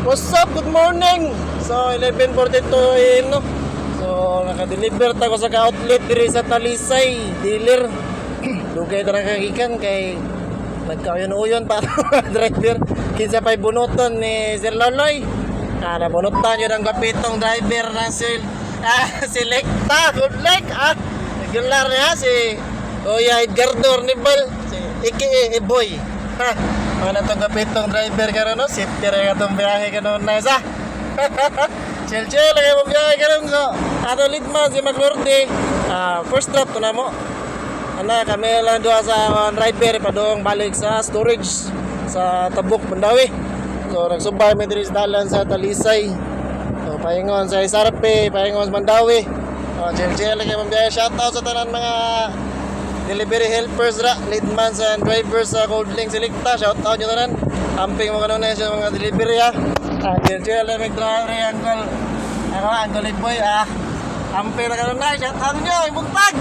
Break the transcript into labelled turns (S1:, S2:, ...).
S1: What's up? Good morning! So, 11:42 AM, no? So, naka-deliver ta ko sa ka-outlet diri sa Talisay, dealer. Dugay ta nakagikan kay nagkauyon-uyon pa driver. Kinsa pa'y bunuton ni Sir Loloy. Nabunutan yun ang gapitong driver ng Selecta. Good luck, regular niya si Kuya Edgardo Nibal, si aka Boy. Mga natong gapitong driver ka no, safety rin ka itong biyahe ka no na isa. Chill lagi mo biyahe ka no. So, ato lidman si Maglorde, first drop to na mo. Kami lang doon sa driver pa doon balik sa storage sa Tabuk, Mandawi. So, nagsubay may diri sa dalan sa Talisay. So, paingon sa Isarpe, paingon sa Mandawi. Chill lagi mo biyahe. Shoutout sa tanan mga delivery helpers ra, leadman sa drivers sa Cold Link Selecta. Shoutout nyo tanan. Amping mo kanunay sa mga delivery ha. Chill lang mag-driver Uncle. Uncle Boy Amping na kanunay. Shoutout nyo, ibugtag!